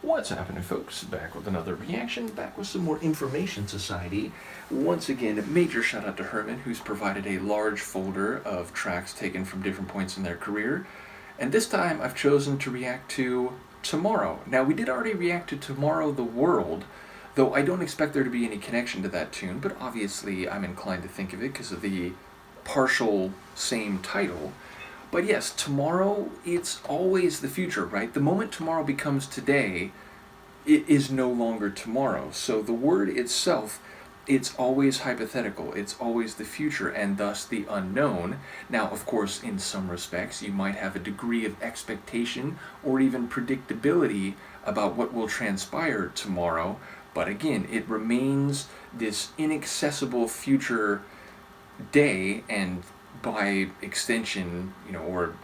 What's happening, folks? Back with another reaction, back with some more Information Society. Once again, a major shout out to Herman, who's provided a large folder of tracks taken from different points in their career. And this time I've chosen to react to Tomorrow. Now, we did already react to Tomorrow the World, though I don't expect there to be any connection to that tune, but obviously I'm inclined to think of it because of the partial same title. But yes, tomorrow, it's always the future, right? The moment tomorrow becomes today, it is no longer tomorrow. So the word itself, it's always hypothetical. It's always the future and thus the unknown. Now, of course, in some respects, you might have a degree of expectation or even predictability about what will transpire tomorrow. But again, it remains this inaccessible future day, and by extension, or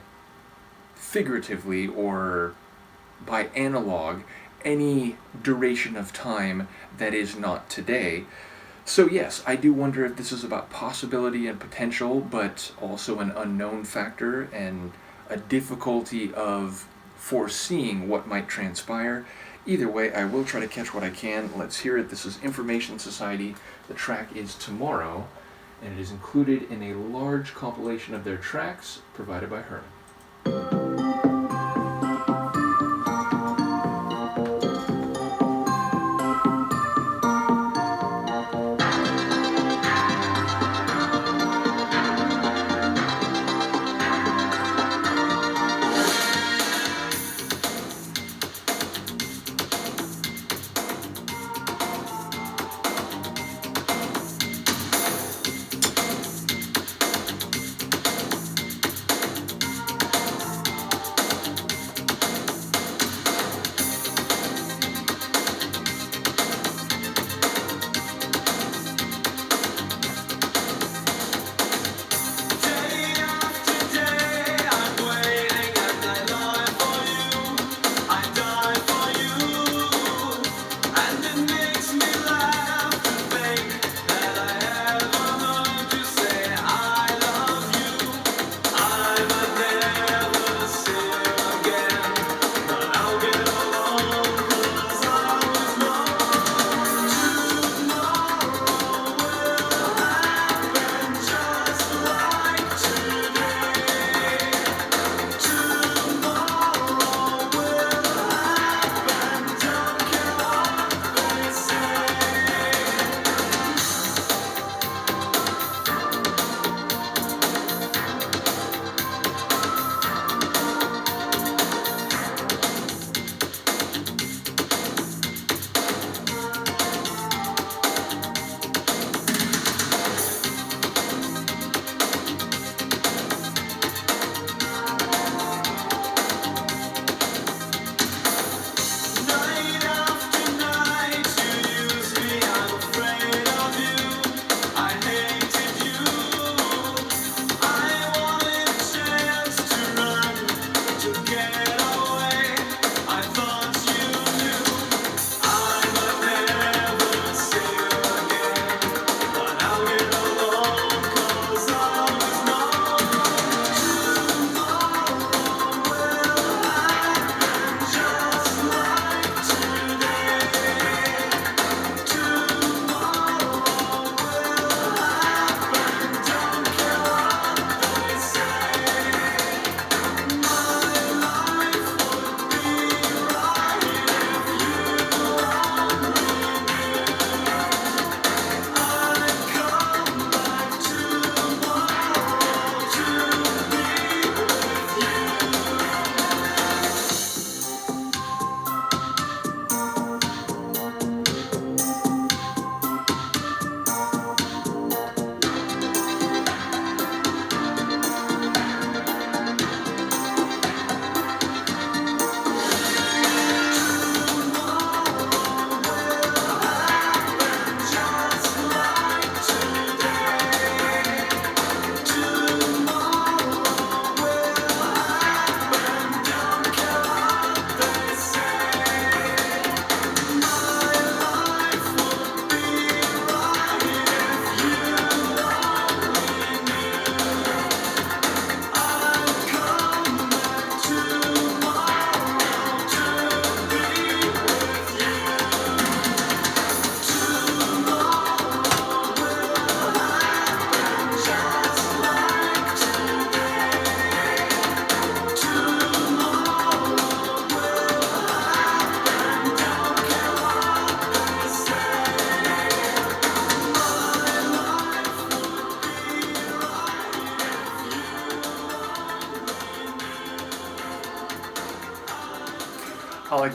figuratively, or by analog, any duration of time that is not today. So yes, I do wonder if this is about possibility and potential, but also an unknown factor and a difficulty of foreseeing what might transpire. Either way, I will try to catch what I can. Let's hear it. This is Information Society. The track is Tomorrow, and it is included in a large compilation of their tracks provided by Herman.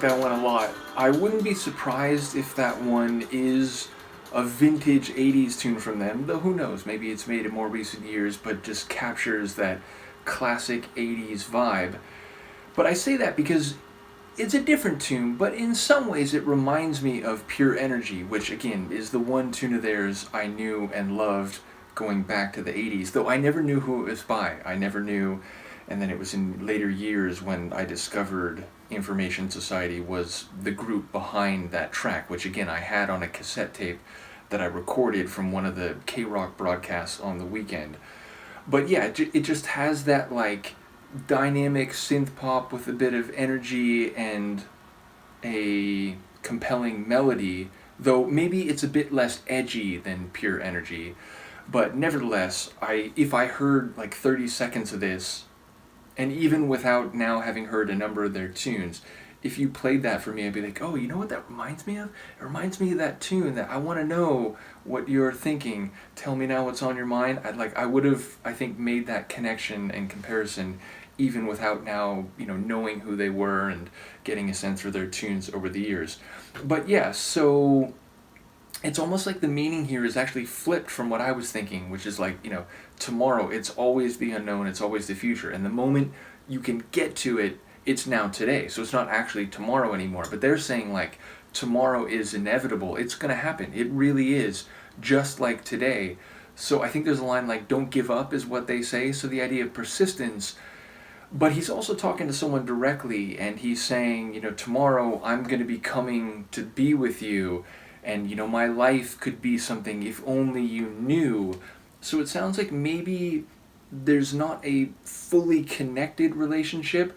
like that one a lot. I wouldn't be surprised if that one is a vintage 80s tune from them, though who knows, maybe it's made in more recent years, but just captures that classic 80s vibe. But I say that because it's a different tune, but in some ways it reminds me of Pure Energy, which again is the one tune of theirs I knew and loved going back to the 80s, though I never knew who it was by. I never knew, and then it was in later years when I discovered Information Society was the group behind that track, which again I had on a cassette tape that I recorded from one of the K-Rock broadcasts on the weekend. But yeah, it just has that like dynamic synth pop with a bit of energy and a compelling melody, though maybe it's a bit less edgy than Pure Energy. But nevertheless, if I heard like 30 seconds of this, and even without now having heard a number of their tunes, if you played that for me, I'd be like, oh, you know what that reminds me of? It reminds me of that tune that I want to know what you're thinking. Tell me now what's on your mind. I would have, I think, made that connection and comparison even without now, knowing who they were and getting a sense for their tunes over the years. But yeah, so it's almost like the meaning here is actually flipped from what I was thinking, which is like, tomorrow, it's always the unknown, it's always the future. And the moment you can get to it, it's now today. So it's not actually tomorrow anymore. But they're saying like, tomorrow is inevitable. It's going to happen. It really is, just like today. So I think there's a line like, don't give up is what they say. So the idea of persistence. But he's also talking to someone directly, and he's saying, tomorrow I'm going to be coming to be with you. And, my life could be something if only you knew. So it sounds like maybe there's not a fully connected relationship,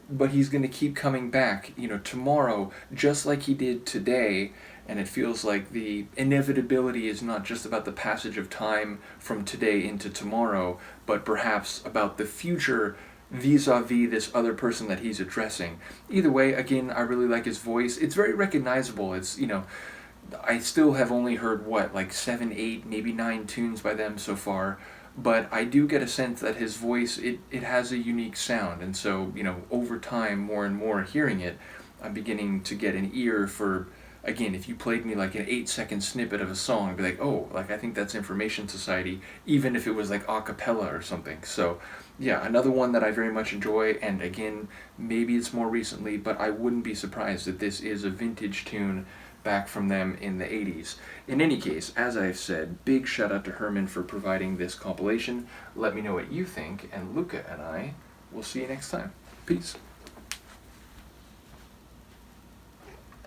but he's going to keep coming back, tomorrow, just like he did today. And it feels like the inevitability is not just about the passage of time from today into tomorrow, but perhaps about the future vis-a-vis this other person that he's addressing. Either way, again, I really like his voice. It's very recognizable. It's, I still have only heard, 7, 8, maybe 9 tunes by them so far, but I do get a sense that his voice, it has a unique sound, and so, over time, more and more hearing it, I'm beginning to get an ear for, again, if you played me like an 8-second snippet of a song, I'd be like, oh, I think that's Information Society, even if it was like a cappella or something. So, yeah, another one that I very much enjoy, and again, maybe it's more recently, but I wouldn't be surprised that this is a vintage tune back from them in the 80s. In any case, as I've said, big shout out to Herman for providing this compilation. Let me know what you think, and Luca and I will see you next time. Peace.